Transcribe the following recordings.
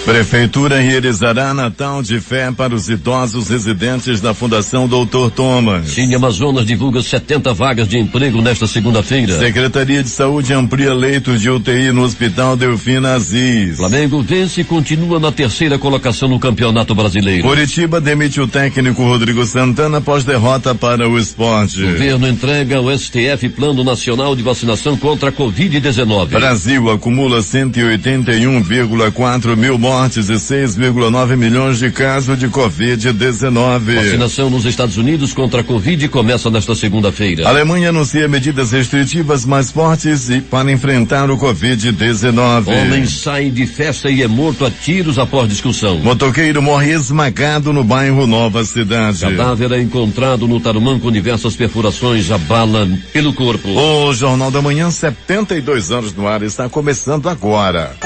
Prefeitura realizará Natal de Fé para os idosos residentes da Fundação Dr. Thomas. Cine Amazonas divulga 70 vagas de emprego nesta segunda-feira. Secretaria de Saúde amplia leitos de UTI no Hospital Delfina Aziz. Flamengo vence e continua na terceira colocação no Campeonato Brasileiro. Curitiba demite o técnico Rodrigo Santana após derrota para o Sport. Governo entrega ao STF Plano Nacional de Vacinação contra a Covid-19. Brasil acumula 181,4 mil mortes e 6,9 milhões de casos de Covid-19. Vacinação nos Estados Unidos contra a Covid começa nesta segunda-feira. A Alemanha anuncia medidas restritivas mais fortes para enfrentar o Covid-19. Homem sai de festa e é morto a tiros após discussão. Motoqueiro morre esmagado no bairro Nova Cidade. Cadáver é encontrado no Tarumã com diversas perfurações a bala pelo corpo. O Jornal da Manhã, 72 anos no ar, está começando agora.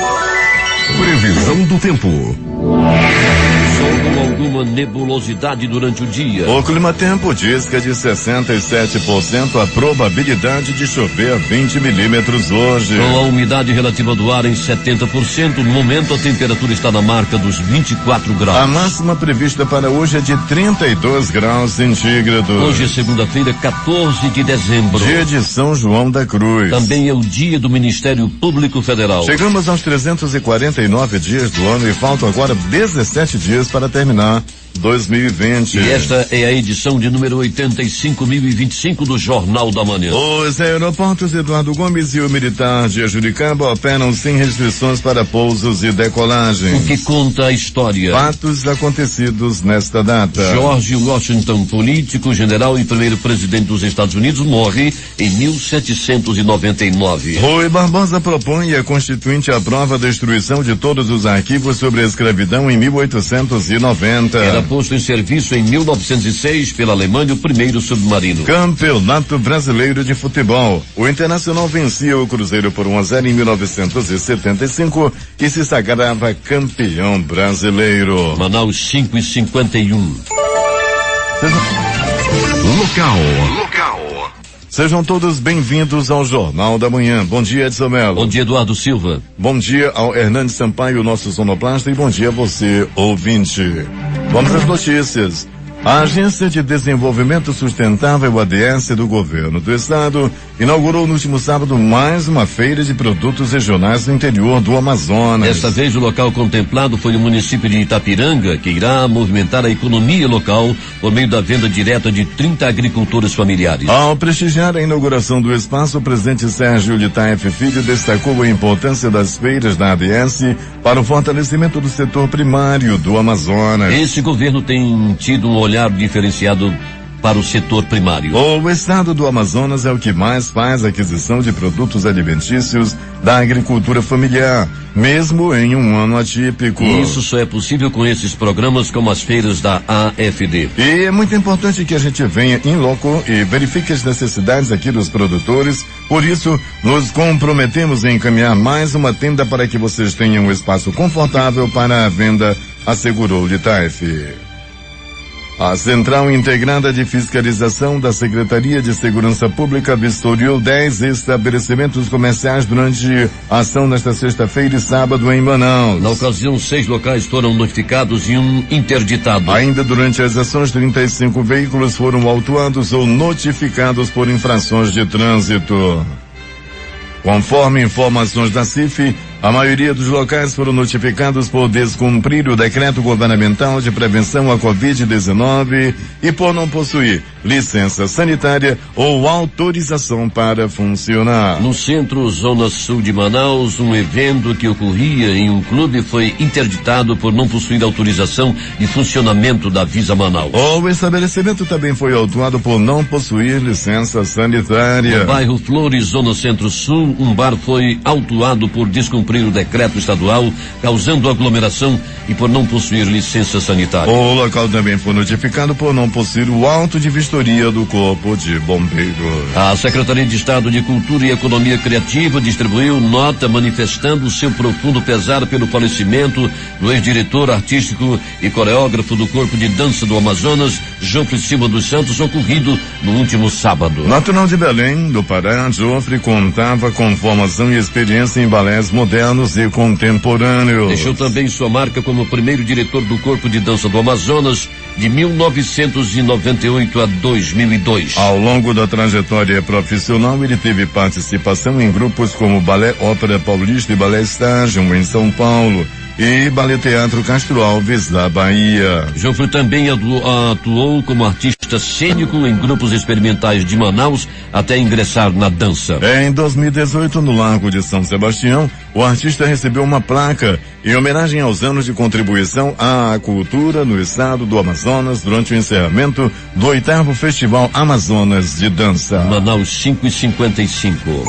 Previsão do tempo. Sol com alguma nebulosidade durante o dia. O Climatempo diz que é de 67% a probabilidade de chover 20 milímetros hoje. Com a umidade relativa do ar em 70%, no momento a temperatura está na marca dos 24 graus. A máxima prevista para hoje é de 32 graus centígrados. Hoje é segunda-feira, 14 de dezembro. Dia de São João da Cruz. Também é o dia do Ministério Público Federal. Chegamos aos 349 dias do ano e faltam agora 17 dias para terminar 2020. E esta é a edição de número 85.025 do Jornal da Manhã. Os aeroportos Eduardo Gomes e o Militar de Juricaba operam sem restrições para pousos e decolagens. O que conta a história? Fatos acontecidos nesta data. George Washington, político, general e primeiro presidente dos Estados Unidos, morre em 1799. Rui Barbosa propõe e a Constituinte aprova a destruição de todos os arquivos sobre a escravidão em 1890. Era posto em serviço em 1906 pela Alemanha o primeiro submarino. Campeonato Brasileiro de Futebol. O Internacional vencia o Cruzeiro por 1-0 em 1975 e se sagrava campeão brasileiro. Manaus 5:51. Local. Sejam todos bem-vindos ao Jornal da Manhã. Bom dia, Edson Mello. Bom dia, Eduardo Silva. Bom dia ao Hernandes Sampaio, nosso sonoplasta, e bom dia a você, ouvinte. Vamos às notícias. A Agência de Desenvolvimento Sustentável, ADS, do Governo do Estado, inaugurou no último sábado mais uma feira de produtos regionais no interior do Amazonas. Desta vez o local contemplado foi o município de Itapiranga, que irá movimentar a economia local por meio da venda direta de 30 agricultores familiares. Ao prestigiar a inauguração do espaço, o presidente Sérgio Litaef Filho destacou a importância das feiras da ADS para o fortalecimento do setor primário do Amazonas. Esse governo tem tido um olhar diferenciado para o setor primário. O estado do Amazonas é o que mais faz aquisição de produtos alimentícios da agricultura familiar, mesmo em um ano atípico. E isso só é possível com esses programas como as feiras da AFD. E é muito importante que a gente venha em loco e verifique as necessidades aqui dos produtores. Por isso, nos comprometemos em encaminhar mais uma tenda para que vocês tenham um espaço confortável para a venda, assegurou Litaef. A Central Integrada de Fiscalização da Secretaria de Segurança Pública vistoriou 10 estabelecimentos comerciais durante a ação nesta sexta-feira e sábado em Manaus. Na ocasião, 6 locais foram notificados e um interditado. Ainda durante as ações, 35 veículos foram autuados ou notificados por infrações de trânsito. Conforme informações da CIF, a maioria dos locais foram notificados por descumprir o decreto governamental de prevenção à Covid-19 e por não possuir licença sanitária ou autorização para funcionar. No centro, zona sul de Manaus, um evento que ocorria em um clube foi interditado por não possuir autorização de funcionamento da Visa Manaus. O estabelecimento também foi autuado por não possuir licença sanitária. No bairro Flores, zona centro-sul, um bar foi autuado por descumprir o decreto estadual, causando aglomeração e por não possuir licença sanitária. O local também foi notificado por não possuir o auto de vistoria do Corpo de Bombeiros. A Secretaria de Estado de Cultura e Economia Criativa distribuiu nota manifestando seu profundo pesar pelo falecimento do ex-diretor artístico e coreógrafo do Corpo de Dança do Amazonas, Jofre Silva dos Santos, ocorrido no último sábado. Natural de Belém, do Pará, Jofre contava com formação e experiência em balés modernos modernos e contemporâneos. Deixou também sua marca como primeiro diretor do Corpo de Dança do Amazonas de 1998 a 2002. Ao longo da trajetória profissional, ele teve participação em grupos como Balé Ópera Paulista e Balé Estágio em São Paulo e Balé Teatro Castro Alves da Bahia. Jofre também atuou como artista cênico em grupos experimentais de Manaus até ingressar na dança. Em 2018, no Largo de São Sebastião, o artista recebeu uma placa em homenagem aos anos de contribuição à cultura no estado do Amazonas durante o encerramento do 8º Festival Amazonas de Dança. Manaus 5:55.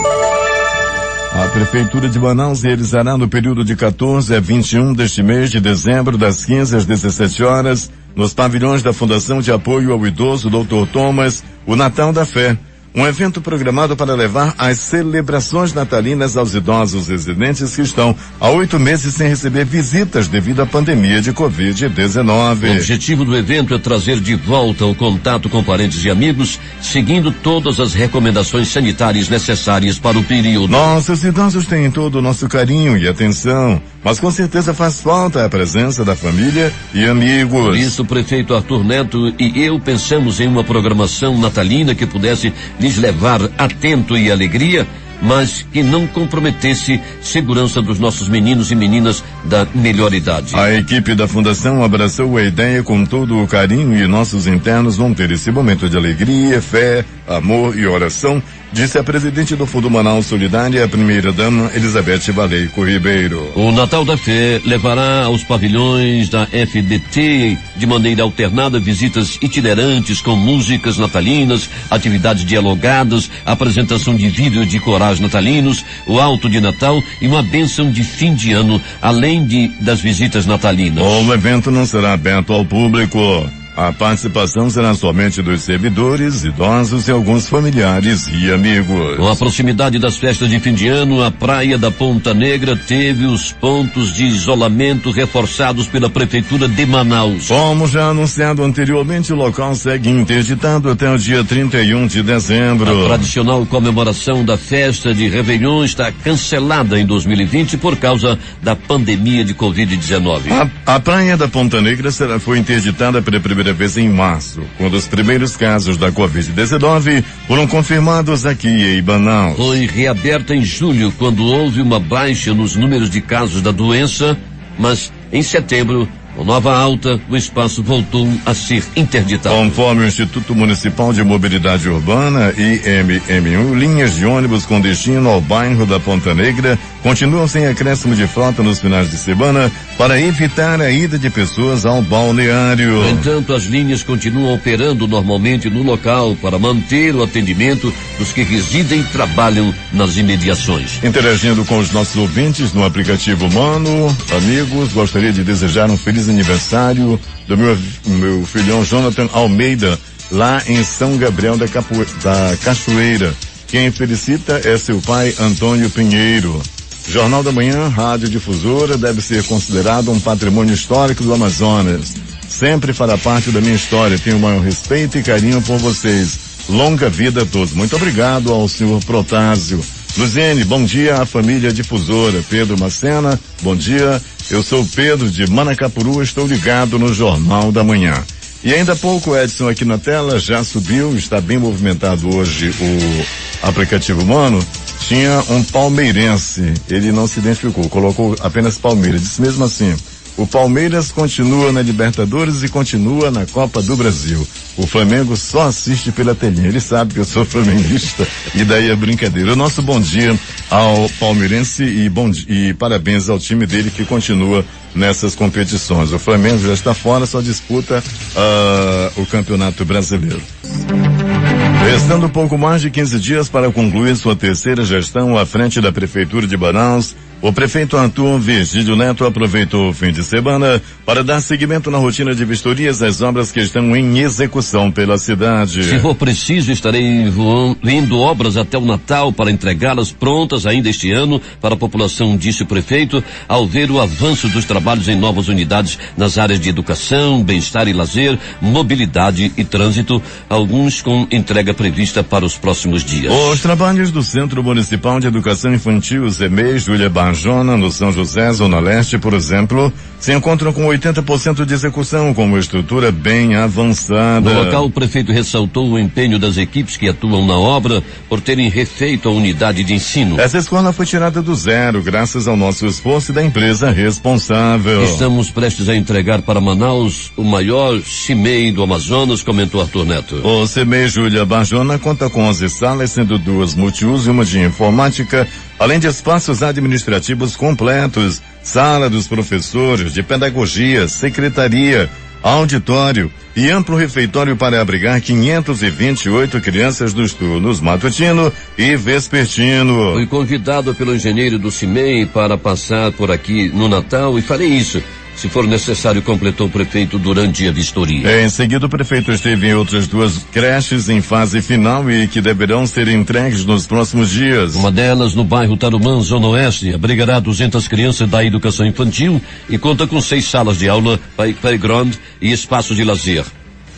A Prefeitura de Manaus realizará no período de 14 a 21 deste mês de dezembro, das 15 às 17 horas, nos pavilhões da Fundação de Apoio ao Idoso Dr. Thomas, o Natal da Fé. Um evento programado para levar as celebrações natalinas aos idosos residentes que estão há 8 meses sem receber visitas devido à pandemia de Covid-19. O objetivo do evento é trazer de volta o contato com parentes e amigos, seguindo todas as recomendações sanitárias necessárias para o período. Nossos idosos têm todo o nosso carinho e atenção, mas com certeza faz falta a presença da família e amigos. Por isso, o prefeito Arthur Neto e eu pensamos em uma programação natalina que pudesse lhes levar atento e alegria, mas que não comprometesse segurança dos nossos meninos e meninas da melhor idade. A equipe da Fundação abraçou a ideia com todo o carinho e nossos internos vão ter esse momento de alegria, fé, amor e oração, disse a presidente do Fundo Manaus Solidária, a primeira-dama Elizabeth Valeico Ribeiro. O Natal da Fé levará aos pavilhões da FDT de maneira alternada visitas itinerantes com músicas natalinas, atividades dialogadas, apresentação de vídeo de corais natalinos, o alto de Natal e uma bênção de fim de ano, além das visitas natalinas. O evento não será aberto ao público. A participação será somente dos servidores, idosos e alguns familiares e amigos. Com a proximidade das festas de fim de ano, a Praia da Ponta Negra teve os pontos de isolamento reforçados pela Prefeitura de Manaus. Como já anunciado anteriormente, o local segue interditado até o dia 31 de dezembro. A tradicional comemoração da festa de Réveillon está cancelada em 2020 por causa da pandemia de Covid-19. A Praia da Ponta Negra foi interditada pela primeira vez em março, quando os primeiros casos da Covid-19 foram confirmados aqui em Manaus. Foi reaberta em julho, quando houve uma baixa nos números de casos da doença, mas em setembro, com nova alta, o espaço voltou a ser interditado. Conforme o Instituto Municipal de Mobilidade Urbana, IMMU, linhas de ônibus com destino ao bairro da Ponta Negra continuam sem acréscimo de frota nos finais de semana para evitar a ida de pessoas ao balneário. No entanto, as linhas continuam operando normalmente no local para manter o atendimento dos que residem e trabalham nas imediações. Interagindo com os nossos ouvintes no aplicativo Mano, amigos, gostaria de desejar um feliz aniversário do meu filhão Jonathan Almeida, lá em São Gabriel da Cachoeira. Quem felicita é seu pai Antônio Pinheiro. Jornal da Manhã, Rádio Difusora, deve ser considerado um patrimônio histórico do Amazonas. Sempre fará parte da minha história. Tenho o maior respeito e carinho por vocês. Longa vida a todos. Muito obrigado ao senhor Protásio. Luziene, bom dia à família Difusora. Pedro Macena, bom dia. Eu sou Pedro de Manacapuru, estou ligado no Jornal da Manhã. E ainda há pouco, Edson, aqui na tela, já subiu, está bem movimentado hoje o aplicativo Mano. Tinha um palmeirense, ele não se identificou, colocou apenas Palmeiras. Disse mesmo assim, o Palmeiras continua na Libertadores e continua na Copa do Brasil. O Flamengo só assiste pela telinha. Ele sabe que eu sou flamenguista e daí a brincadeira. O nosso bom dia ao palmeirense e parabéns ao time dele que continua nessas competições. O Flamengo já está fora, só disputa o Campeonato Brasileiro. Restando pouco mais de 15 dias para concluir sua terceira gestão à frente da Prefeitura de Manaus, o prefeito Arthur Virgílio Neto aproveitou o fim de semana para dar seguimento na rotina de vistorias às obras que estão em execução pela cidade. Se for preciso, estarei vindo obras até o Natal para entregá-las prontas ainda este ano para a população, disse o prefeito, ao ver o avanço dos trabalhos em novas unidades nas áreas de educação, bem-estar e lazer, mobilidade e trânsito, alguns com entrega prevista para os próximos dias. Os trabalhos do Centro Municipal de Educação Infantil, CEMEI, Júlia Barros Bajona, no São José, Zona Leste, por exemplo, se encontram com 80% de execução, com uma estrutura bem avançada. No local, o prefeito ressaltou o empenho das equipes que atuam na obra por terem refeito a unidade de ensino. Essa escola foi tirada do zero, graças ao nosso esforço e da empresa responsável. Estamos prestes a entregar para Manaus o maior CIMEI do Amazonas, comentou Arthur Neto. O CIMEI Júlia Bajona conta com 11 salas, sendo 2 multiuso e uma de informática, além de espaços administrativos completos, sala dos professores, de pedagogia, secretaria, auditório e amplo refeitório para abrigar 528 crianças dos turnos matutino e vespertino. Fui convidado pelo engenheiro do CIMEI para passar por aqui no Natal e farei isso. Se for necessário, completou o prefeito durante a vistoria. Em seguida, o prefeito esteve em outras 2 creches em fase final e que deverão ser entregues nos próximos dias. Uma delas, no bairro Tarumã, Zona Oeste, abrigará 200 crianças da educação infantil e conta com 6 salas de aula, playground e espaço de lazer.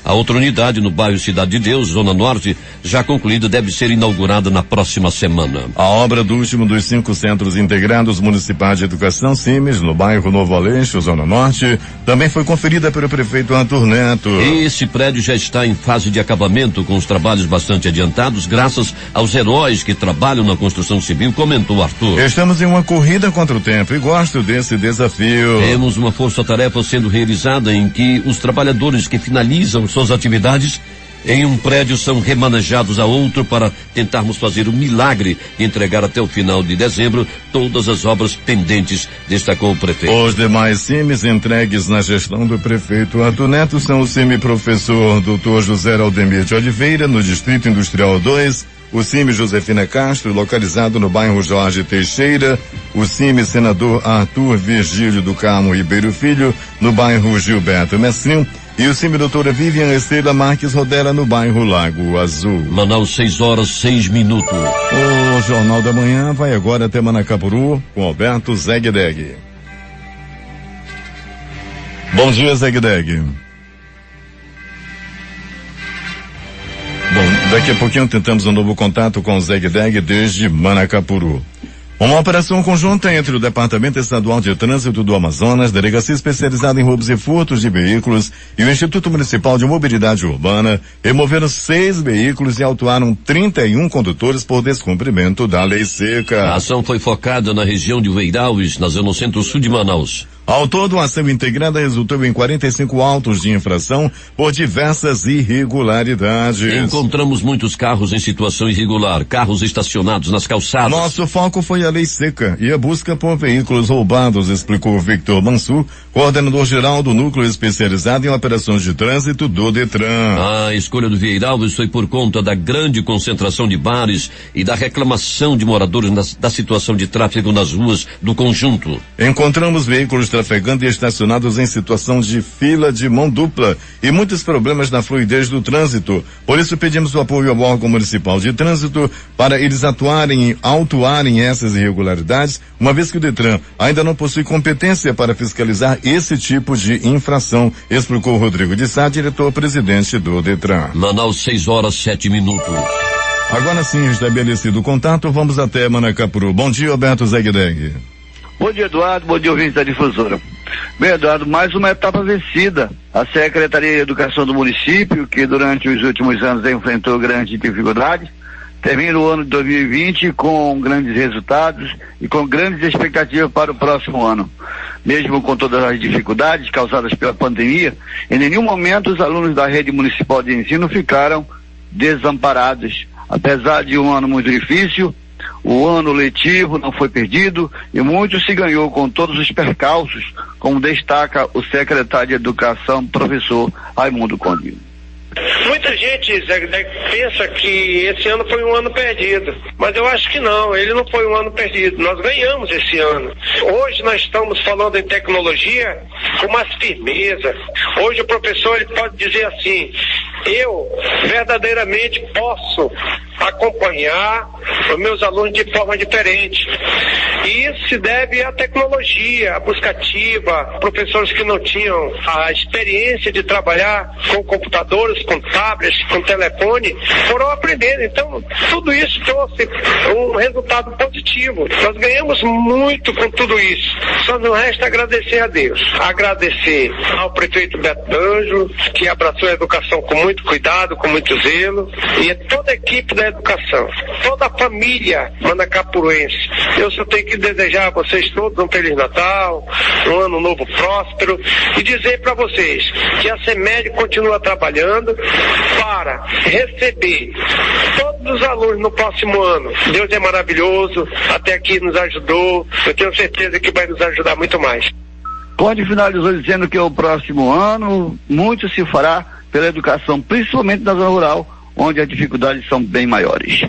A outra unidade, no bairro Cidade de Deus, Zona Norte, já concluída, deve ser inaugurada na próxima semana. A obra do último dos 5 Centros Integrados Municipais de Educação, CIMES, no bairro Novo Aleixo, Zona Norte, também foi conferida pelo prefeito Arthur Neto. Esse prédio já está em fase de acabamento, com os trabalhos bastante adiantados, graças aos heróis que trabalham na construção civil, comentou Arthur. Estamos em uma corrida contra o tempo e gosto desse desafio. Temos uma força-tarefa sendo realizada em que os trabalhadores que finalizam suas atividades em um prédio são remanejados a outro para tentarmos fazer o milagre de entregar até o final de dezembro todas as obras pendentes, destacou o prefeito. Os demais CIMES entregues na gestão do prefeito Arthur Neto são o CIME Professor Dr. José Aldemir de Oliveira, no Distrito Industrial 2, o CIME Josefina Castro, localizado no bairro Jorge Teixeira, o CIME Senador Arthur Virgílio do Carmo Ribeiro Filho, no bairro Gilberto Mestrinho, e o CIME Doutora Vivian Estrela Marques Rodela, no bairro Lago Azul. Manaus, 6:06. O Jornal da Manhã vai agora até Manacapuru com Alberto Zegdeg. Bom dia, Zegdeg. Bom, daqui a pouquinho tentamos um novo contato com o Zegdeg desde Manacapuru. Uma operação conjunta entre o Departamento Estadual de Trânsito do Amazonas, Delegacia Especializada em Roubos e Furtos de Veículos e o Instituto Municipal de Mobilidade Urbana removeram 6 veículos e autuaram 31 condutores por descumprimento da lei seca. A ação foi focada na região de Veiraues, na zona centro-sul de Manaus. Ao todo, a ação integrada resultou em 45 autos de infração por diversas irregularidades. Encontramos muitos carros em situação irregular, carros estacionados nas calçadas. Nosso foco foi a lei seca e a busca por veículos roubados, explicou Victor Mansur, coordenador-geral do Núcleo Especializado em Operações de Trânsito do Detran. A escolha do Veiraues foi por conta da grande concentração de bares e da reclamação de moradores da situação de tráfego nas ruas do conjunto. Encontramos veículos trafegando e estacionados em situação de fila de mão dupla e muitos problemas na fluidez do trânsito. Por isso pedimos o apoio ao órgão municipal de trânsito para eles autuarem essas irregularidades, uma vez que o Detran ainda não possui competência para fiscalizar esse tipo de infração, explicou Rodrigo de Sá, diretor-presidente do Detran. Manaus, 6:07. Agora sim, estabelecido o contato, vamos até Manacapuru. Bom dia, Alberto Zegdeg. Bom dia, Eduardo. Bom dia, ouvinte da difusora. Bem, Eduardo, mais uma etapa vencida. A Secretaria de Educação do município, que durante os últimos anos enfrentou grandes dificuldades, termina o ano de 2020 com grandes resultados e com grandes expectativas para o próximo ano. Mesmo com todas as dificuldades causadas pela pandemia, em nenhum momento os alunos da rede municipal de ensino ficaram desamparados. Apesar de um ano muito difícil, o ano letivo não foi perdido e muito se ganhou com todos os percalços, como destaca o secretário de Educação, professor Raimundo Conde. Muita gente, Zé, pensa que esse ano foi um ano perdido, mas eu acho que não, ele não foi um ano perdido, nós ganhamos esse ano. Hoje nós estamos falando em tecnologia com mais firmeza. Hoje o professor ele pode dizer assim: eu verdadeiramente posso acompanhar os meus alunos de forma diferente. E isso se deve à tecnologia, à busca ativa, professores que não tinham a experiência de trabalhar com computadores, com tablets, com telefone, foram aprendendo. Então, tudo isso trouxe um resultado positivo. Nós ganhamos muito com tudo isso. Só nos resta agradecer a Deus. Agradecer ao prefeito Beto D'Angelo, que abraçou a educação com muito cuidado, com muito zelo, e a toda a equipe da educação, toda a família manacapuruense. Eu só tenho que desejar a vocês todos um Feliz Natal, um ano novo próspero, e dizer para vocês que a CEMED continua trabalhando para receber todos os alunos no próximo ano. Deus é maravilhoso, até aqui nos ajudou, eu tenho certeza que vai nos ajudar muito mais. Conde finalizou dizendo que o próximo ano muito se fará pela educação, principalmente na zona rural, onde as dificuldades são bem maiores.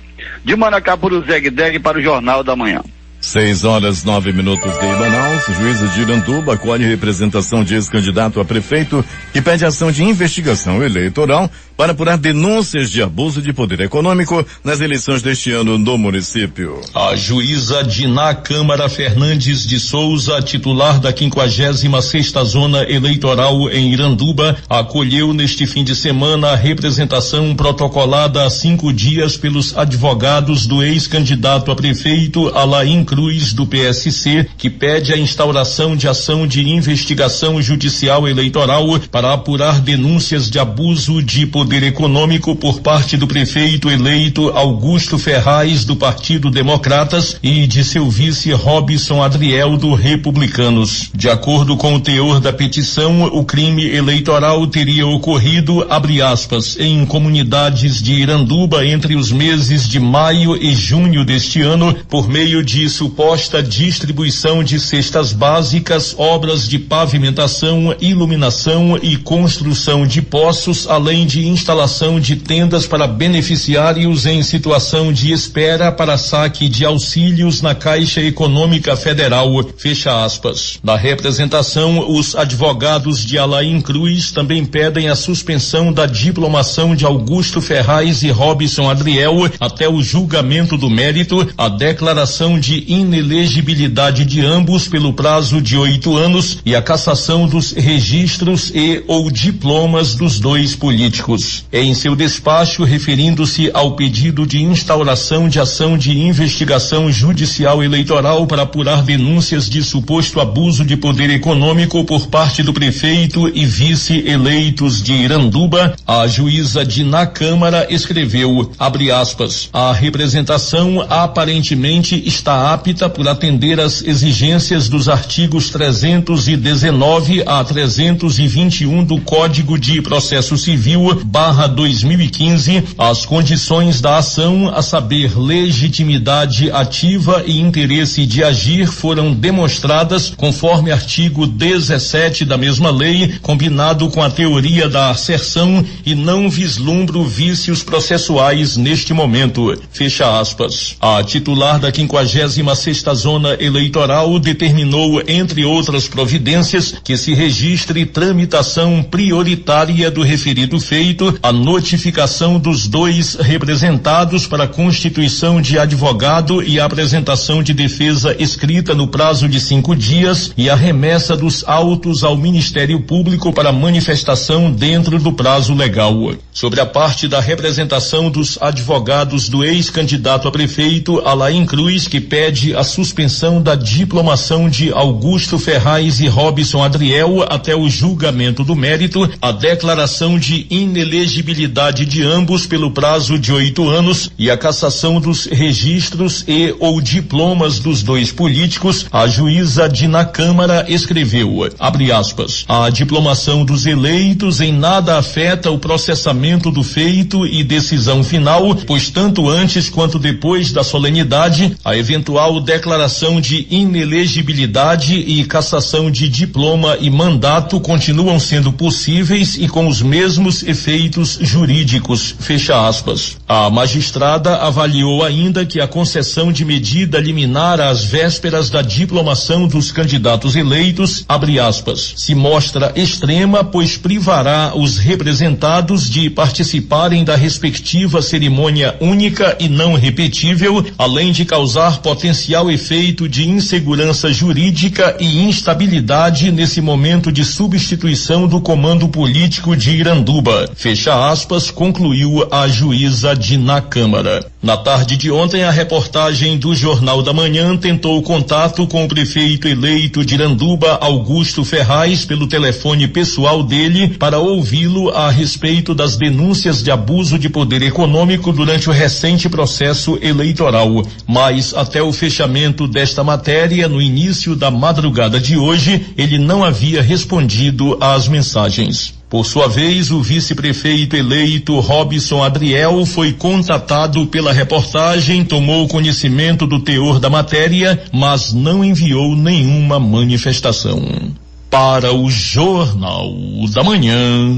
De Manacapuru, Zeg para o Jornal da Manhã. 6:09 de Manaus, juíza de Iranduba acolhe representação de ex-candidato a prefeito que pede ação de investigação eleitoral para apurar denúncias de abuso de poder econômico nas eleições deste ano no município. A juíza Diná Câmara Fernandes de Souza, titular da 56ª Zona Eleitoral em Iranduba, acolheu neste fim de semana a representação protocolada há 5 dias pelos advogados do ex-candidato a prefeito Alain Cruz, do PSC, que pede a instauração de ação de investigação judicial eleitoral para apurar denúncias de abuso de poder econômico por parte do prefeito eleito Augusto Ferraz, do Partido Democratas, e de seu vice Robson Adriel, do Republicanos. De acordo com o teor da petição, o crime eleitoral teria ocorrido, abre aspas, em comunidades de Iranduba entre os meses de maio e junho deste ano, por meio de suposta distribuição de cestas básicas, obras de pavimentação, iluminação e construção de poços, além de instalação de tendas para beneficiários em situação de espera para saque de auxílios na Caixa Econômica Federal, fecha aspas. Na representação, os advogados de Alain Cruz também pedem a suspensão da diplomação de Augusto Ferraz e Robson Adriel até o julgamento do mérito, a declaração de inelegibilidade de ambos pelo prazo de 8 anos e a cassação dos registros e ou diplomas dos dois políticos. Em seu despacho, referindo-se ao pedido de instauração de ação de investigação judicial eleitoral para apurar denúncias de suposto abuso de poder econômico por parte do prefeito e vice-eleitos de Iranduba, a juíza Diná Câmara escreveu, abre aspas, a representação aparentemente está apta por atender às exigências dos artigos 319 a 321 do Código de Processo Civil /2015, as condições da ação, a saber, legitimidade ativa e interesse de agir, foram demonstradas conforme artigo 17 da mesma lei, combinado com a teoria da asserção, e não vislumbro vícios processuais neste momento, fecha aspas. A titular da 56ª Zona Eleitoral determinou, entre outras providências, que se registre tramitação prioritária do referido feito, a notificação dos dois representados para a constituição de advogado e a apresentação de defesa escrita no prazo de 5 dias e a remessa dos autos ao Ministério Público para manifestação dentro do prazo legal. Sobre a parte da representação dos advogados do ex-candidato a prefeito Alain Cruz, que pede a suspensão da diplomação de Augusto Ferraz e Robson Adriel até o julgamento do mérito, a declaração de inelegibilidade de ambos pelo prazo de 8 anos e a cassação dos registros e ou diplomas dos dois políticos, a juíza Diná Câmara escreveu, abre aspas, a diplomação dos eleitos em nada afeta o processamento do feito e decisão final, pois tanto antes quanto depois da solenidade, a eventual declaração de inelegibilidade e cassação de diploma e mandato continuam sendo possíveis e com os mesmos efeitos efeitos jurídicos, fecha aspas. A magistrada avaliou ainda que a concessão de medida liminar às vésperas da diplomação dos candidatos eleitos, abre aspas, se mostra extrema, pois privará os representados de participarem da respectiva cerimônia única e não repetível, além de causar potencial efeito de insegurança jurídica e instabilidade nesse momento de substituição do comando político de Iranduba. Fecha aspas, concluiu a juíza Diná Câmara. Na tarde de ontem, a reportagem do Jornal da Manhã tentou contato com o prefeito eleito de Iranduba, Augusto Ferraz, pelo telefone pessoal dele, para ouvi-lo a respeito das denúncias de abuso de poder econômico durante o recente processo eleitoral. Mas, até o fechamento desta matéria, no início da madrugada de hoje, ele não havia respondido às mensagens. Por sua vez, o vice-prefeito eleito Robson Adriel foi contatado pela reportagem, tomou conhecimento do teor da matéria, mas não enviou nenhuma manifestação. Para o Jornal da Manhã,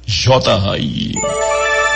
J. Rai.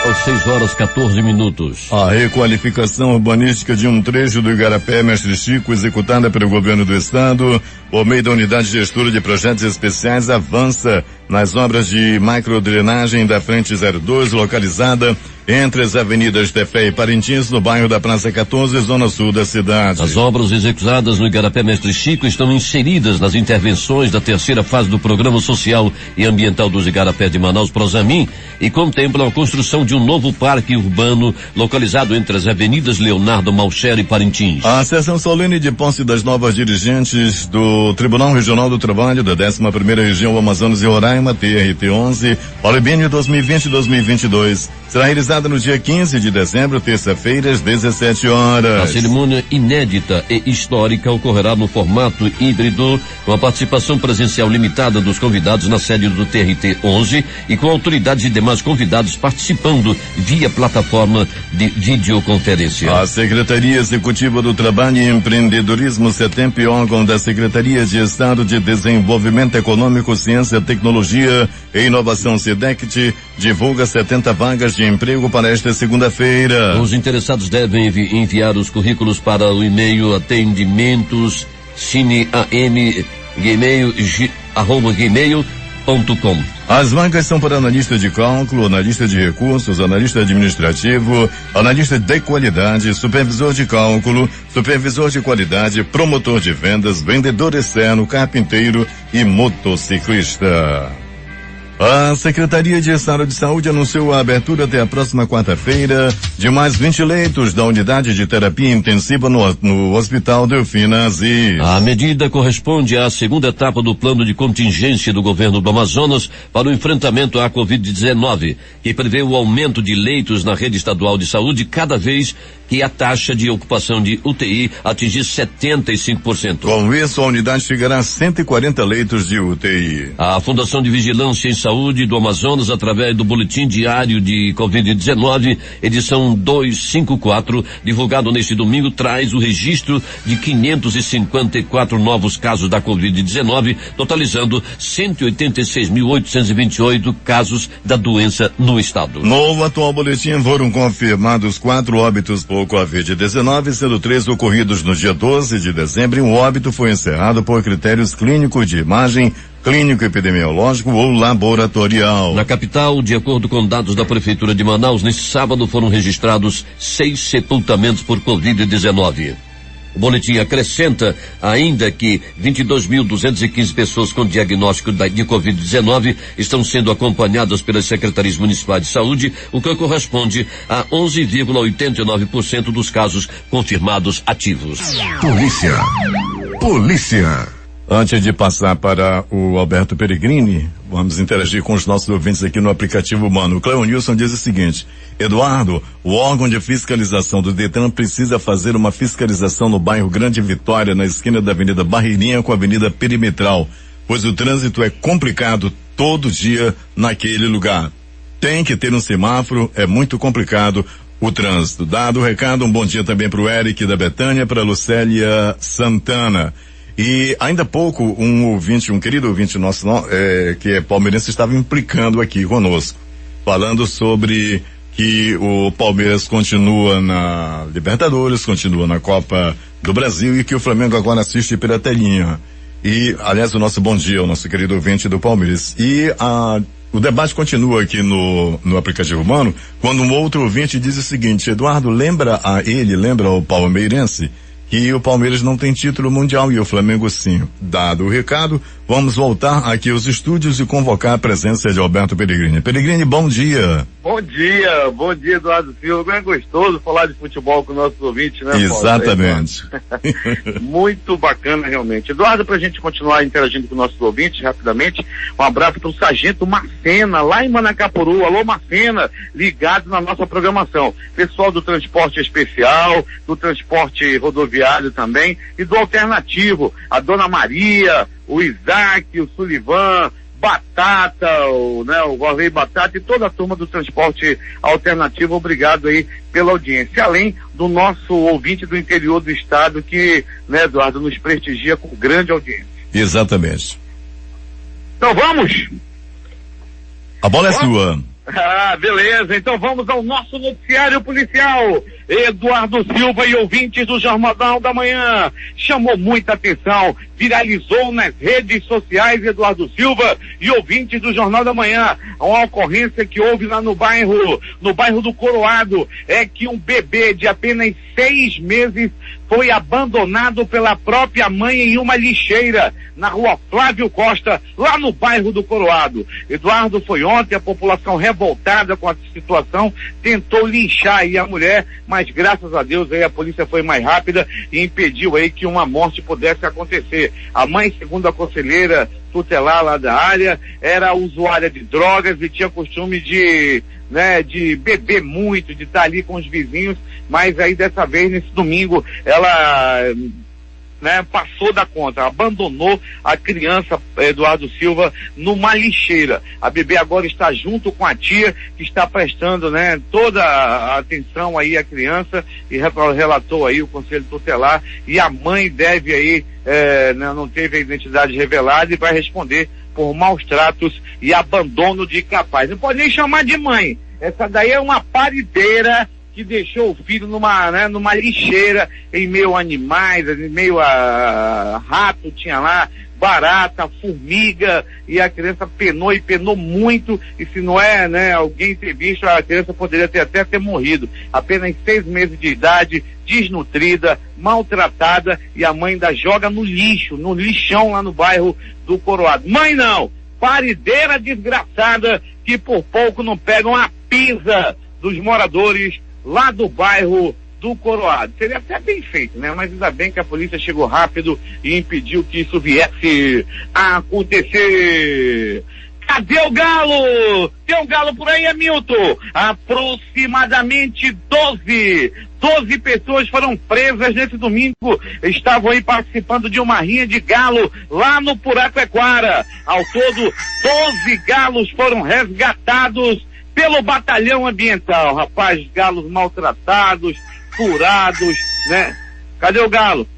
Às 6h14. A requalificação urbanística de um trecho do Igarapé Mestre Chico, executada pelo governo do estado, por meio da unidade gestora de projetos especiais, avança nas obras de microdrenagem da Frente 02, localizada entre as avenidas Tefé e Parintins, no bairro da Praça 14, zona sul da cidade. As obras executadas no Igarapé Mestre Chico estão inseridas nas intervenções da terceira fase do Programa Social e Ambiental dos Igarapés de Manaus, Prosamin, e contemplam a construção de um novo parque urbano localizado entre as avenidas Leonardo Malcher e Parintins. A sessão solene de posse das novas dirigentes do Tribunal Regional do Trabalho da 11ª Região Amazonas e Roraima, TRT-11, para o biênio 2020-2022, será realizada no dia 15 de dezembro, terça-feira, às 17 horas. A cerimônia inédita e histórica ocorrerá no formato híbrido, com a participação presencial limitada dos convidados na sede do TRT-11 e com autoridades e demais convidados participando via plataforma de videoconferência. A Secretaria Executiva do Trabalho e Empreendedorismo, CETEMP, órgão da Secretaria de Estado de Desenvolvimento Econômico, Ciência, Tecnologia e Inovação, SEDECT, divulga 70 vagas de emprego para esta segunda-feira. Os interessados devem enviar os currículos para o e-mail atendimento@gmail.com. As vagas são para analista de cálculo, analista de recursos, analista administrativo, analista de qualidade, supervisor de cálculo, supervisor de qualidade, promotor de vendas, vendedor externo, carpinteiro e motociclista. A Secretaria de Estado de Saúde anunciou a abertura até a próxima quarta-feira de mais 20 leitos da unidade de terapia intensiva no Hospital Delfina Aziz. A medida corresponde à segunda etapa do plano de contingência do governo do Amazonas para o enfrentamento à Covid-19, que prevê o aumento de leitos na rede estadual de saúde cada vez que a taxa de ocupação de UTI atingir 75%. Com isso, a unidade chegará a 140 leitos de UTI. A Fundação de Vigilância em Saúde do Amazonas, através do Boletim Diário de Covid-19, edição 254, divulgado neste domingo, traz o registro de 554 novos casos da Covid-19, totalizando 186.828 casos da doença no estado. No atual boletim foram confirmados 4 óbitos por Covid-19, sendo 3 ocorridos no dia 12 de dezembro, e um óbito foi encerrado por critérios clínicos de imagem, clínico epidemiológico ou laboratorial. Na capital, de acordo com dados da Prefeitura de Manaus, nesse sábado foram registrados 6 sepultamentos por Covid-19. O boletim acrescenta ainda que 22.215 pessoas com diagnóstico de Covid-19 estão sendo acompanhadas pelas secretarias municipais de saúde, o que corresponde a 11,89% dos casos confirmados ativos. Polícia. Antes de passar para o Alberto Peregrini, vamos interagir com os nossos ouvintes aqui no aplicativo Mano. O Cleonilson diz o seguinte: Eduardo, o órgão de fiscalização do Detran precisa fazer uma fiscalização no bairro Grande Vitória, na esquina da Avenida Barreirinha com a Avenida Perimetral, pois o trânsito é complicado todo dia naquele lugar. Tem que ter um semáforo, é muito complicado o trânsito. Dado o recado, um bom dia também para o Eric da Betânia, para a Lucélia Santana. E ainda há pouco, um querido ouvinte nosso, que é palmeirense, estava implicando aqui conosco. falando sobre que o Palmeiras continua na Libertadores, continua na Copa do Brasil e que o Flamengo agora assiste pela telinha. E, aliás, o nosso bom dia ao nosso querido ouvinte do Palmeiras. E o debate continua aqui no aplicativo humano, quando um outro ouvinte diz o seguinte: Eduardo, lembra ao palmeirense que o Palmeiras não tem título mundial e o Flamengo sim. Dado o recado, vamos voltar aqui aos estúdios e convocar a presença de Alberto Pellegrini. Pellegrini, bom dia. Bom dia, Eduardo Silva. É gostoso falar de futebol com nossos ouvintes, né, Paulo? Exatamente. Muito bacana, realmente. Eduardo, pra gente continuar interagindo com nossos ouvintes rapidamente, um abraço pro Sargento Marcena, lá em Manacapuru. Alô, Marcena, ligado na nossa programação. Pessoal do transporte especial, do transporte rodoviário também, e do alternativo, a Dona Maria, o Isaac, o Sullivan, Batata, o Gorley Batata e toda a turma do transporte alternativo, obrigado aí pela audiência. Além do nosso ouvinte do interior do estado que, né, Eduardo, nos prestigia com grande audiência. Exatamente. Então vamos? A bola é sua. Ah, beleza, então vamos ao nosso noticiário policial. Eduardo Silva e ouvintes do Jornal da Manhã, chamou muita atenção, viralizou nas redes sociais, Eduardo Silva e ouvintes do Jornal da Manhã, uma ocorrência que houve lá no bairro do Coroado, é que um bebê de apenas 6 meses foi abandonado pela própria mãe em uma lixeira, na rua Flávio Costa, lá no bairro do Coroado. Eduardo, foi ontem, a população revoltada com a situação, tentou linchar aí a mulher, mas graças a Deus aí a polícia foi mais rápida e impediu aí que uma morte pudesse acontecer. A mãe, segundo a conselheira tutelar lá da área, era usuária de drogas e tinha costume de beber muito, de estar ali com os vizinhos, mas aí dessa vez, nesse domingo, ela passou da conta, abandonou a criança, Eduardo Silva, numa lixeira. A bebê agora está junto com a tia, que está prestando, toda a atenção aí à criança, e relatou aí o conselho tutelar, e a mãe deve aí, não teve a identidade revelada e vai responder por maus tratos e abandono de capaz. Não pode nem chamar de mãe, essa daí é uma parideira que deixou o filho numa lixeira, em meio a animais, em meio a rato, tinha lá, barata, formiga, e a criança penou e penou muito, e se não alguém ter visto, a criança poderia até ter morrido. Apenas 6 meses de idade, desnutrida, maltratada, e a mãe ainda joga no lixo, no lixão lá no bairro do Coroado. Mãe não, parideira desgraçada, que por pouco não pegam a pisa dos moradores lá do bairro do Coroado. Seria até bem feito, mas ainda bem que a polícia chegou rápido e impediu que isso viesse a acontecer. Cadê o galo? Tem um galo por aí, Hamilton? Aproximadamente 12 pessoas foram presas nesse domingo, estavam aí participando de uma rinha de galo lá no Puraquequara. Ao todo, 12 galos foram resgatados pelo batalhão ambiental. Rapaz, galos maltratados, furados, Cadê o galo?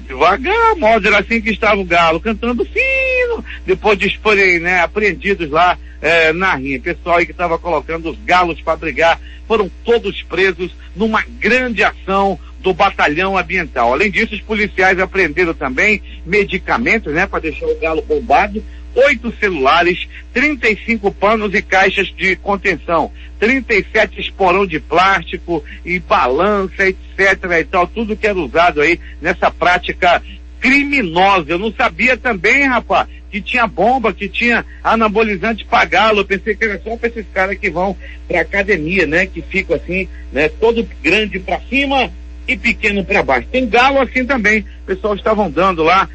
Devagar, modo era assim que estava o galo, cantando fino, depois de forem, apreendidos lá na rinha. Pessoal aí que estava colocando os galos para brigar, foram todos presos numa grande ação do batalhão ambiental. Além disso, os policiais apreenderam também medicamentos, para deixar o galo bombado, 8 celulares, 35 panos e caixas de contenção, 37 esporão de plástico e balança, etc. e tal, tudo que era usado aí nessa prática criminosa. Eu não sabia também, rapaz, que tinha bomba, que tinha anabolizante pra galo. Eu pensei que era só pra esses caras que vão pra academia, que ficam assim, todo grande pra cima e pequeno para baixo. Tem galo assim também. O pessoal estavam dando lá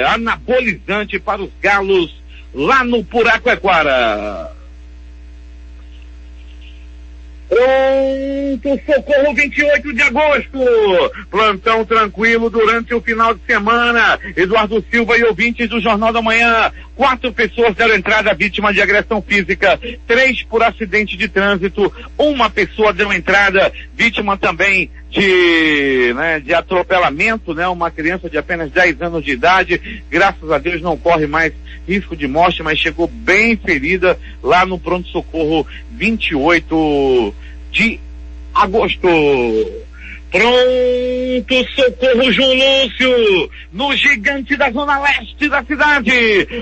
anabolizante para os galos lá no Puraquequara. Socorro, 28 de agosto. Plantão tranquilo durante o final de semana. Eduardo Silva e ouvintes do Jornal da Manhã. 4 pessoas deram entrada vítima de agressão física, 3 por acidente de trânsito, 1 pessoa deu entrada vítima também de atropelamento, né? Uma criança de apenas 10 anos de idade, graças a Deus não corre mais risco de morte, mas chegou bem ferida lá no pronto-socorro 28 de agosto. Pronto socorro João Lúcio, no Gigante da Zona Leste da cidade.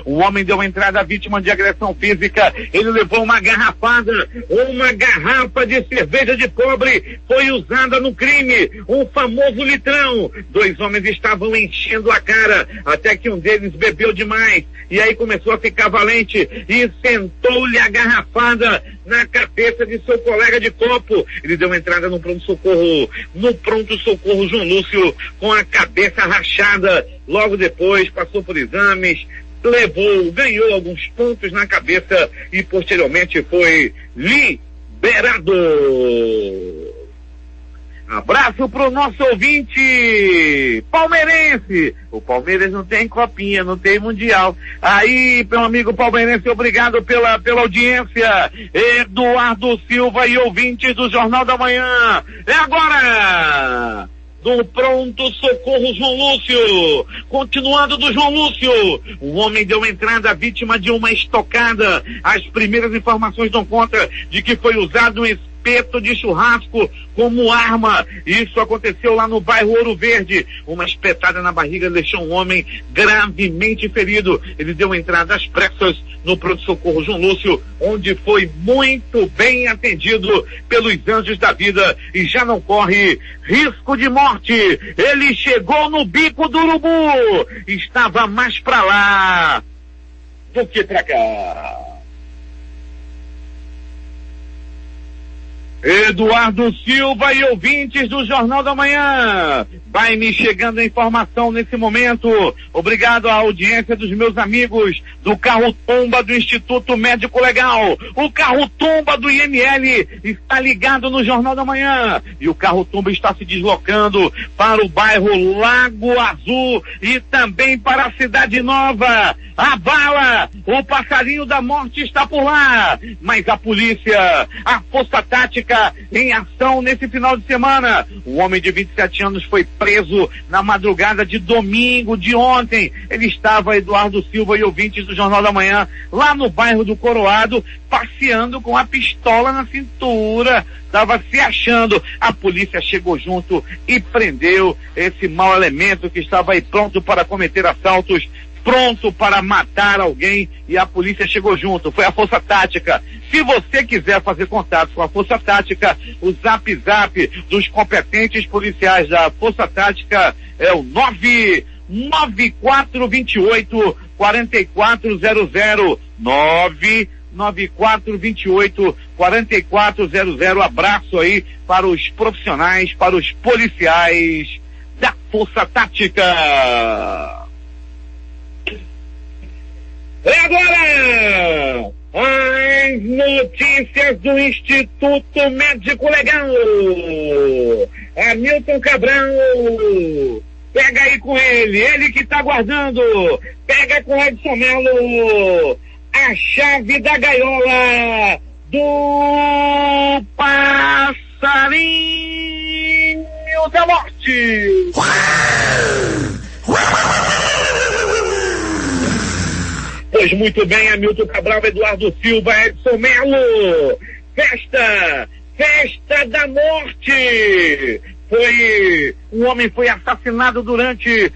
Um homem deu entrada à vítima de agressão física. Ele levou uma garrafada, uma garrafa de cerveja de cobre foi usada no crime, um famoso litrão. 2 homens estavam enchendo a cara, até que um deles bebeu demais, e aí começou a ficar valente e sentou-lhe a garrafada na cabeça de seu colega de copo. Ele deu entrada no pronto-socorro João Lúcio com a cabeça rachada. Logo depois passou por exames, ganhou alguns pontos na cabeça e posteriormente foi liberado. Abraço pro nosso ouvinte palmeirense. O Palmeiras não tem copinha, não tem mundial. Aí, meu amigo palmeirense, obrigado pela audiência. Eduardo Silva e ouvintes do Jornal da Manhã. É agora! Do pronto-socorro João Lúcio. Continuando do João Lúcio. Um homem deu entrada à vítima de uma estocada. As primeiras informações dão conta de que foi usado um espeto de churrasco como arma. Isso aconteceu lá no bairro Ouro Verde. Uma espetada na barriga deixou um homem gravemente ferido. Ele deu entrada às pressas no pronto-socorro João Lúcio, onde foi muito bem atendido pelos anjos da vida e já não corre risco de morte. Ele chegou no bico do urubu. Estava mais pra lá do que pra cá. Eduardo Silva e ouvintes do Jornal da Manhã. Vai me chegando a informação nesse momento. Obrigado à audiência dos meus amigos do carro-tomba do Instituto Médico Legal. O carro-tomba do IML está ligado no Jornal da Manhã. E o carro-tomba está se deslocando para o bairro Lago Azul e também para a Cidade Nova. A bala, o passarinho da morte está por lá. Mas a polícia, a Força Tática em ação nesse final de semana. Um homem de 27 anos foi preso na madrugada de domingo de ontem. Ele estava, Eduardo Silva e ouvintes do Jornal da Manhã, lá no bairro do Coroado, passeando com a pistola na cintura. Estava se achando. A polícia chegou junto e prendeu esse mau elemento que estava aí pronto para cometer assaltos, pronto para matar alguém, e a polícia chegou junto. Foi a Força Tática. Se você quiser fazer contato com a Força Tática, o zap dos competentes policiais da Força Tática é o 99428 4400 99428 4400. Abraço aí para os profissionais, para os policiais da Força Tática. E agora, as notícias do Instituto Médico Legal. Hamilton Cabral, pega aí com ele que tá guardando. Pega com Edson Melo a chave da gaiola do passarinho da morte. Pois muito bem, Hamilton Cabral, Eduardo Silva, Edson Melo. Festa da morte. Um homem foi assassinado durante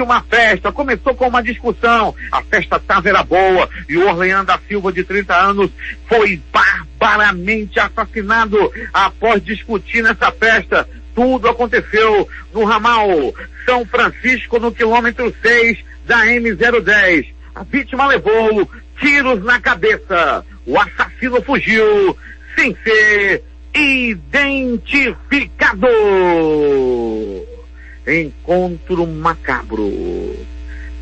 uma festa. Começou com uma discussão. A festa era boa e o Orlean da Silva, de 30 anos, foi barbaramente assassinado após discutir nessa festa. Tudo aconteceu no ramal São Francisco, no quilômetro 6 da M010. A vítima levou tiros na cabeça. O assassino fugiu sem ser identificado. Encontro macabro.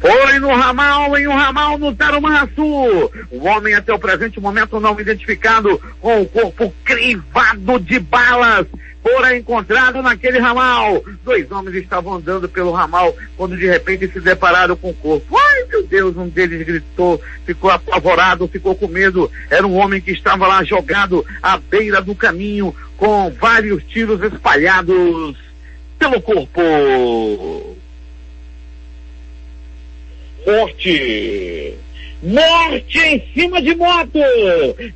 Foi em um ramal no Tarumançu. O homem até o presente momento não identificado, com o corpo crivado de balas, fora encontrado naquele ramal. 2 homens estavam andando pelo ramal quando de repente se depararam com o corpo. Ai, meu Deus, um deles gritou, ficou apavorado, ficou com medo. Era um homem que estava lá jogado à beira do caminho, com vários tiros espalhados pelo corpo. Morte em cima de moto!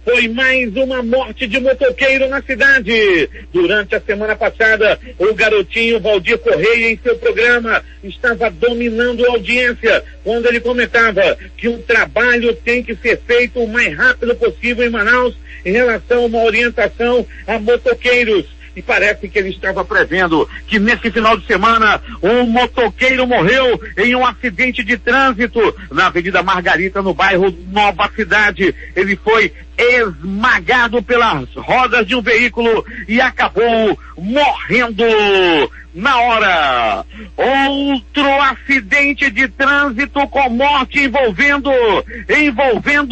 Foi mais uma morte de motoqueiro na cidade. Durante a semana passada, o garotinho Valdir Correia, em seu programa, estava dominando a audiência quando ele comentava que o trabalho tem que ser feito o mais rápido possível em Manaus em relação a uma orientação a motoqueiros. E parece que ele estava prevendo que nesse final de semana um motoqueiro morreu em um acidente de trânsito na Avenida Margarita, no bairro Nova Cidade. Ele foi esmagado pelas rodas de um veículo e acabou morrendo na hora. Outro acidente de trânsito com morte envolvendo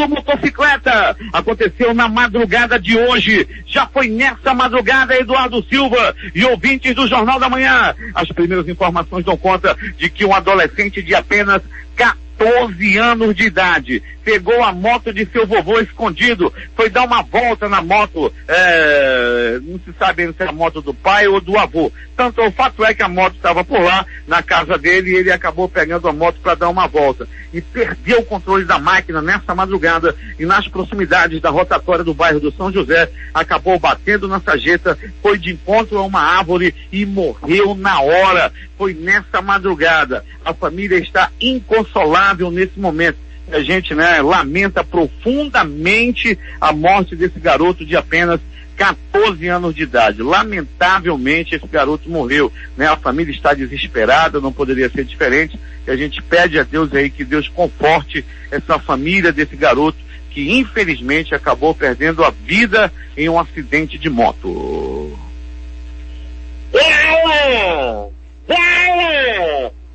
motocicleta. Aconteceu na madrugada de hoje. Já foi nessa madrugada, Eduardo Silva e ouvintes do Jornal da Manhã. As primeiras informações dão conta de que um adolescente de apenas 14 anos de idade pegou a moto de seu vovô escondido, foi dar uma volta na moto, não se sabe se é a moto do pai ou do avô. Tanto o fato é que a moto estava por lá, na casa dele, e ele acabou pegando a moto para dar uma volta. E perdeu o controle da máquina nessa madrugada e nas proximidades da rotatória do bairro do São José, acabou batendo na sarjeta, foi de encontro a uma árvore e morreu na hora. Foi nessa madrugada. A família está inconsolável nesse momento. A gente, lamenta profundamente a morte desse garoto de apenas 14 anos de idade. Lamentavelmente esse garoto morreu, A família está desesperada, não poderia ser diferente. E a gente pede a Deus aí que Deus conforte essa família desse garoto que infelizmente acabou perdendo a vida em um acidente de moto.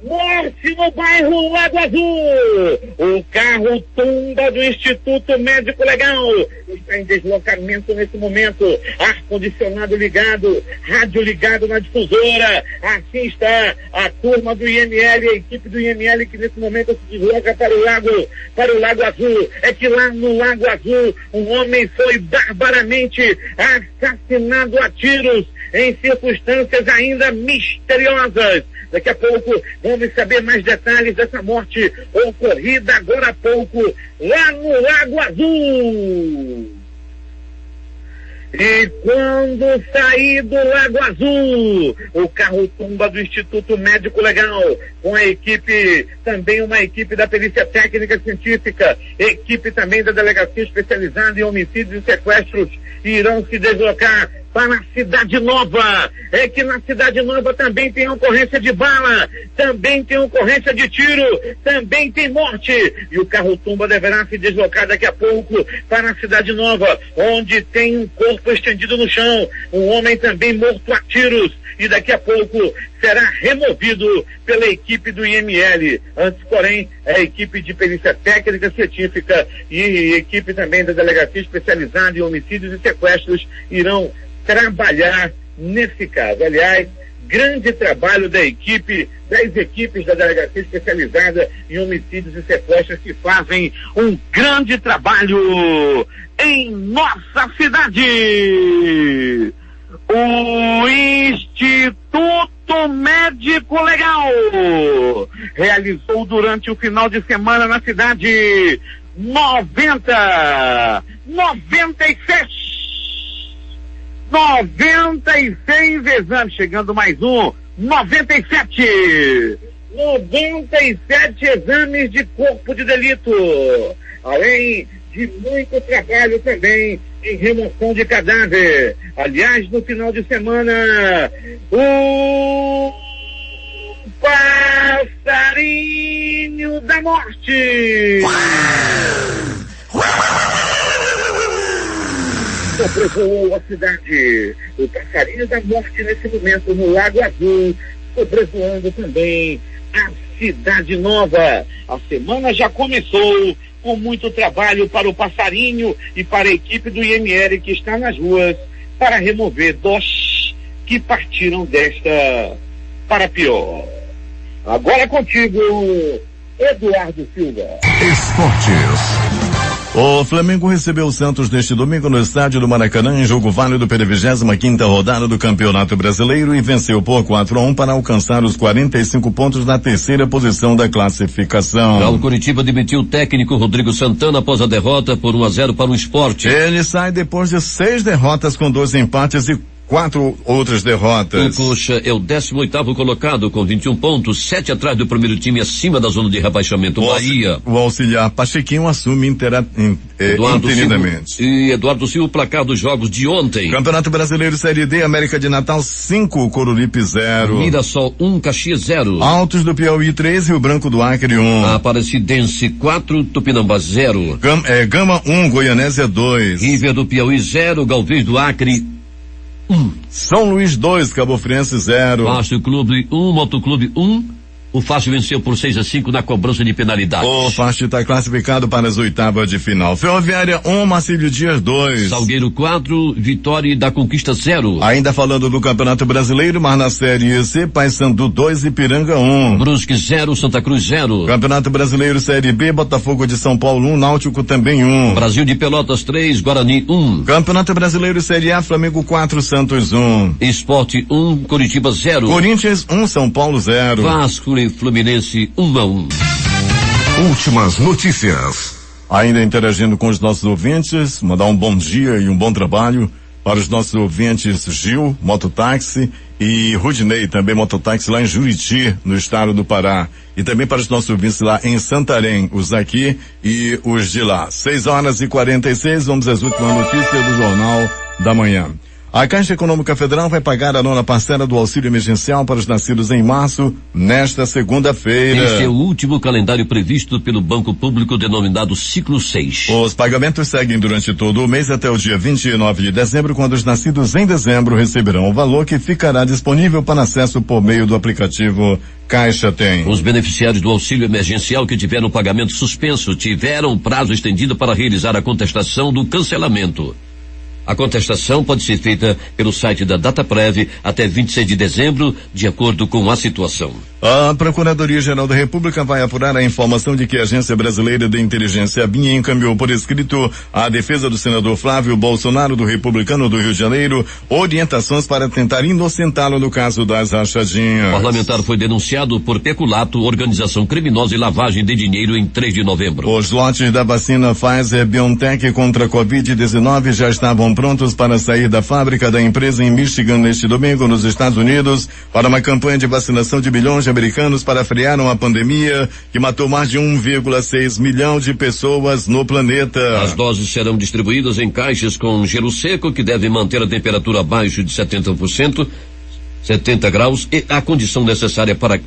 Morte no bairro Lago Azul. O carro Tumba do Instituto Médico Legal está em deslocamento nesse momento. Ar-condicionado ligado, rádio ligado na difusora. Assim está a turma do IML, a equipe do IML que nesse momento se desloca para o Lago Azul. É que lá no Lago Azul um homem foi barbaramente assassinado a tiros em circunstâncias ainda misteriosas. Daqui a pouco vamos saber mais detalhes dessa morte ocorrida agora há pouco lá no Lago Azul. E quando sair do Lago Azul, o carro Tumba do Instituto Médico Legal, com a equipe, também uma equipe da Perícia Técnica Científica, equipe também da Delegacia Especializada em Homicídios e Sequestros, irão se deslocar para a Cidade Nova. É que na Cidade Nova também tem ocorrência de bala, também tem ocorrência de tiro, também tem morte. E o carro Tumba deverá se deslocar daqui a pouco para a Cidade Nova, onde tem um corpo estendido no chão, um homem também morto a tiros. E daqui a pouco será removido pela equipe do IML. Antes, porém, a equipe de Perícia Técnica Científica e equipe também da Delegacia Especializada em Homicídios e Sequestros irão trabalhar nesse caso. Aliás, grande trabalho das equipes da Delegacia Especializada em Homicídios e Sequestros, que fazem um grande trabalho em nossa cidade. O Instituto Médico Legal realizou durante o final de semana na cidade 96 exames, chegando mais um, 97 exames de corpo de delito, além de muito trabalho também em remoção de cadáver. Aliás, no final de semana, o passarinho da morte sobrevoou a cidade. O passarinho da morte nesse momento no Lago Azul, sobrevoando também a Cidade Nova. A semana já começou com muito trabalho para o passarinho e para a equipe do IML que está nas ruas para remover dos que partiram desta para pior. Agora contigo, Eduardo Silva. Esportes. O Flamengo recebeu o Santos neste domingo no estádio do Maracanã em jogo válido pela 25ª rodada do Campeonato Brasileiro e venceu por 4-1 para alcançar os 45 pontos na terceira posição da classificação. Já o Coritiba demitiu o técnico Rodrigo Santana após a derrota por 1-0 para o Sport. Ele sai depois de 6 derrotas com 2 empates e 4 outras derrotas. O Coxa é o 18º colocado com 21 pontos, 7 atrás do primeiro time acima da zona de rebaixamento. Bahia. O auxiliar Pachequinho assume interinamente. E Eduardo Silva, o placar dos jogos de ontem. Campeonato Brasileiro Série D, América de Natal 5, Coruripe 0. Mirassol 1, Caxias 0. Altos do Piauí 3, Rio Branco do Acre 1. Aparecidense 4, Tupinambá 0. Gama 1, Goianésia 2. River do Piauí 0, Galvez do Acre 1. São Luís 2, Cabo Friense 0. Fácil Clube 1, Motoclube 1. O Fácil venceu por 6-5 na cobrança de penalidade. O Fácil está classificado para as oitavas de final. Ferroviária 1, Marcílio Dias 2. Salgueiro 4, Vitória da Conquista 0. Ainda falando do Campeonato Brasileiro, mas na Série C, Paysandu 2, Ipiranga 1. Brusque 0, Santa Cruz 0. Campeonato Brasileiro Série B, Botafogo de São Paulo 1, Náutico também 1. Brasil de Pelotas 3, Guarani 1. Campeonato Brasileiro Série A, Flamengo 4, Santos 1. Esporte 1, Coritiba 0. Corinthians 1, São Paulo 0. Vasco e Fluminense 1-1. Últimas notícias. Ainda interagindo com os nossos ouvintes, mandar um bom dia e um bom trabalho para os nossos ouvintes Gil, mototáxi, e Rudinei, também mototáxi lá em Juriti, no estado do Pará. E também para os nossos ouvintes lá em Santarém, os aqui e os de lá. 6h46, vamos às últimas notícias do Jornal da Manhã. A Caixa Econômica Federal vai pagar a 9ª parcela do auxílio emergencial para os nascidos em março, nesta segunda-feira. Este é o último calendário previsto pelo Banco Público, denominado Ciclo 6. Os pagamentos seguem durante todo o mês até o dia 29 de dezembro, quando os nascidos em dezembro receberão o valor que ficará disponível para acesso por meio do aplicativo Caixa Tem. Os beneficiários do auxílio emergencial que tiveram pagamento suspenso tiveram prazo estendido para realizar a contestação do cancelamento. A contestação pode ser feita pelo site da Dataprev até 26 de dezembro, de acordo com a situação. A Procuradoria-Geral da República vai apurar a informação de que a Agência Brasileira de Inteligência, a BIA, encaminhou por escrito à defesa do senador Flávio Bolsonaro, do Republicano do Rio de Janeiro, orientações para tentar inocentá-lo no caso das rachadinhas. O parlamentar foi denunciado por peculato, organização criminosa e lavagem de dinheiro em 3 de novembro. Os lotes da vacina Pfizer-BioNTech contra a Covid-19 já estavam prontos para sair da fábrica da empresa em Michigan neste domingo, nos Estados Unidos, para uma campanha de vacinação de milhões de americanos para frear uma pandemia que matou mais de 1,6 milhão de pessoas no planeta. As doses serão distribuídas em caixas com gelo seco que devem manter a temperatura abaixo de 70%, 70 graus, e a condição necessária para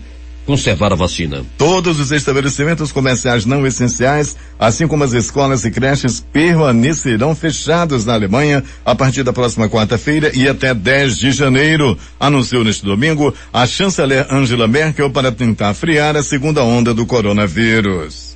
conservar a vacina. Todos os estabelecimentos comerciais não essenciais, assim como as escolas e creches, permanecerão fechados na Alemanha a partir da próxima quarta-feira e até 10 de janeiro, anunciou neste domingo a chanceler Angela Merkel para tentar frear a segunda onda do coronavírus.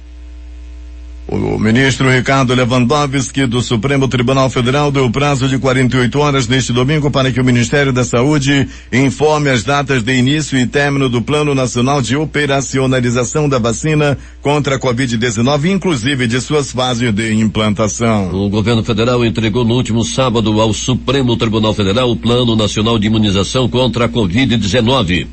O ministro Ricardo Lewandowski do Supremo Tribunal Federal deu prazo de 48 horas neste domingo para que o Ministério da Saúde informe as datas de início e término do Plano Nacional de Operacionalização da Vacina contra a Covid-19, inclusive de suas fases de implantação. O governo federal entregou no último sábado ao Supremo Tribunal Federal o Plano Nacional de Imunização contra a Covid-19.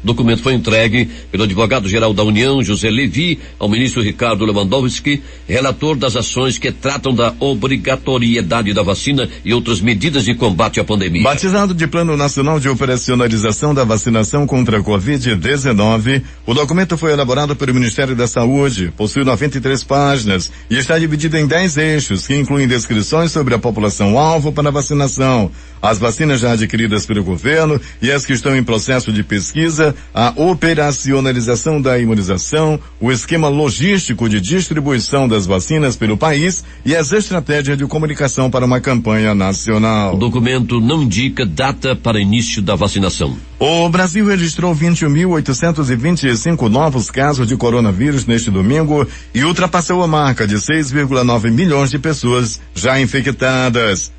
O documento foi entregue pelo advogado-geral da União, José Levi, ao ministro Ricardo Lewandowski, relator das ações que tratam da obrigatoriedade da vacina e outras medidas de combate à pandemia. Batizado de Plano Nacional de Operacionalização da Vacinação contra a Covid-19, o documento foi elaborado pelo Ministério da Saúde, possui 93 páginas e está dividido em 10 eixos, que incluem descrições sobre a população-alvo para a vacinação, as vacinas já adquiridas pelo governo e as que estão em processo de pesquisa, a operacionalização da imunização, o esquema logístico de distribuição das vacinas pelo país e as estratégias de comunicação para uma campanha nacional. O documento não indica data para início da vacinação. O Brasil registrou 21.825 novos casos de coronavírus neste domingo e ultrapassou a marca de 6,9 milhões de pessoas já infectadas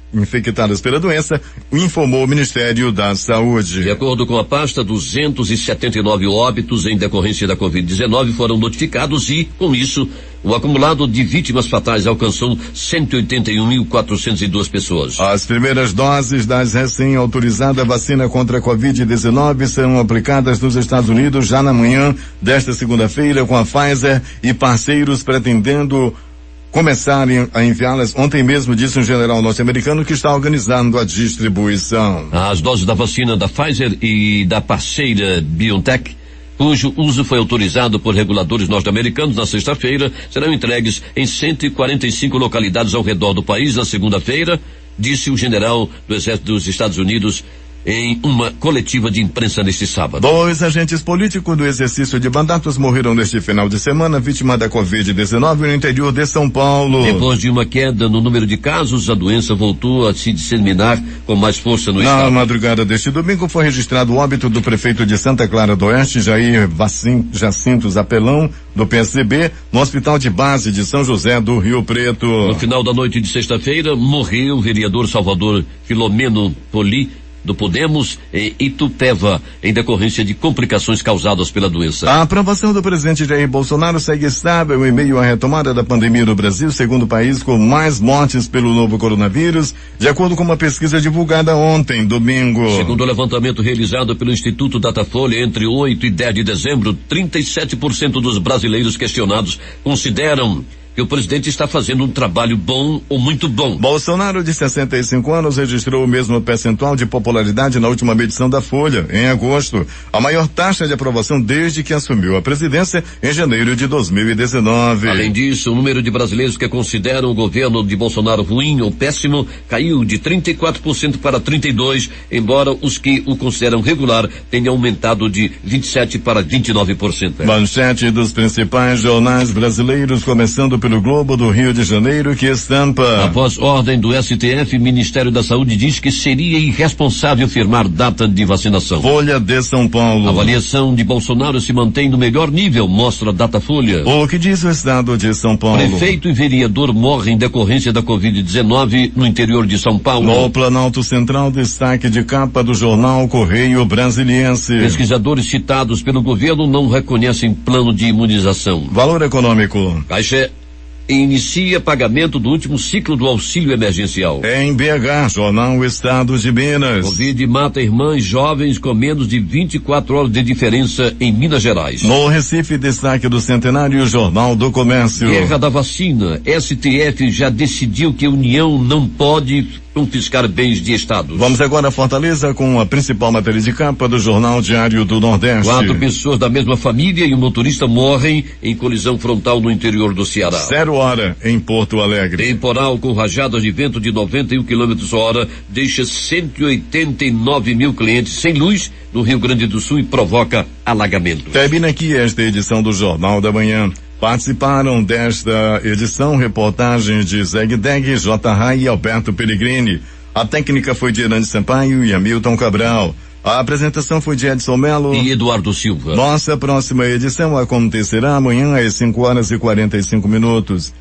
pela doença, informou o Ministério da Saúde. De acordo com a pasta, 279 óbitos em decorrência da Covid-19 foram notificados e, com isso, O acumulado de vítimas fatais alcançou 181.402 pessoas. As primeiras doses das recém-autorizada vacina contra a Covid-19 serão aplicadas nos Estados Unidos já na manhã desta segunda-feira, com a Pfizer e parceiros pretendendo começarem a enviá-las ontem mesmo, disse um general norte-americano que está organizando a distribuição. As doses da vacina da Pfizer e da parceira BioNTech, cujo uso foi autorizado por reguladores norte-americanos na sexta-feira, serão entregues em 145 localidades ao redor do país na segunda-feira, disse o general do Exército dos Estados Unidos em uma coletiva de imprensa neste sábado. 2 agentes políticos do exercício de mandatos morreram neste final de semana, vítima da Covid-19 no interior de São Paulo. Depois de uma queda no número de casos, a doença voltou a se disseminar com mais força no estado. Na madrugada deste domingo foi registrado o óbito do prefeito de Santa Clara do Oeste, Jair Jacinto Zapelão, do PSDB, no Hospital de Base de São José do Rio Preto. No final da noite de sexta-feira, morreu o vereador Salvador Filomeno Poli, do Podemos, em Itupeva, em decorrência de complicações causadas pela doença. A aprovação do presidente Jair Bolsonaro segue estável em meio à retomada da pandemia no Brasil, segundo o país com mais mortes pelo novo coronavírus, de acordo com uma pesquisa divulgada ontem, domingo. Segundo o levantamento realizado pelo Instituto Datafolha, entre 8 e 10 de dezembro, 37% dos brasileiros questionados consideram que o presidente está fazendo um trabalho bom ou muito bom. Bolsonaro, de 65 anos, registrou o mesmo percentual de popularidade na última medição da Folha, em agosto, a maior taxa de aprovação desde que assumiu a presidência em janeiro de 2019. Além disso, o número de brasileiros que consideram o governo de Bolsonaro ruim ou péssimo caiu de 34% para 32%, embora os que o consideram regular tenham aumentado de 27% para 29%. Manchete dos principais jornais brasileiros, começando pelo Globo do Rio de Janeiro, que estampa. Após ordem do STF, Ministério da Saúde diz que seria irresponsável firmar data de vacinação. Folha de São Paulo. A avaliação de Bolsonaro se mantém no melhor nível, mostra Datafolha. O que diz o Estado de São Paulo? Prefeito e vereador morrem em decorrência da Covid-19 no interior de São Paulo. No Planalto Central, destaque de capa do jornal Correio Brasiliense. Pesquisadores citados pelo governo não reconhecem plano de imunização. Valor econômico. Caixa inicia pagamento do último ciclo do auxílio emergencial. Em BH, jornal Estado de Minas. Covid mata irmãs jovens com menos de 24 horas de diferença em Minas Gerais. No Recife, destaque do centenário, jornal do Comércio. Guerra da vacina. STF já decidiu que a União não pode confiscar bens de estados. Vamos agora a Fortaleza com a principal matéria de capa do Jornal Diário do Nordeste. 4 pessoas da mesma família e um motorista morrem em colisão frontal no interior do Ceará. 0 hora em Porto Alegre. Temporal com rajadas de vento de 91 km/h deixa 189 mil clientes sem luz no Rio Grande do Sul e provoca alagamento. Termina aqui esta edição do Jornal da Manhã. Participaram desta edição reportagens de Zeg Deg, J. Rai e Alberto Pellegrini. A técnica foi de Irane Sampaio e Hamilton Cabral. A apresentação foi de Edson Melo e Eduardo Silva. Nossa próxima edição acontecerá amanhã às 5 horas e 45 minutos.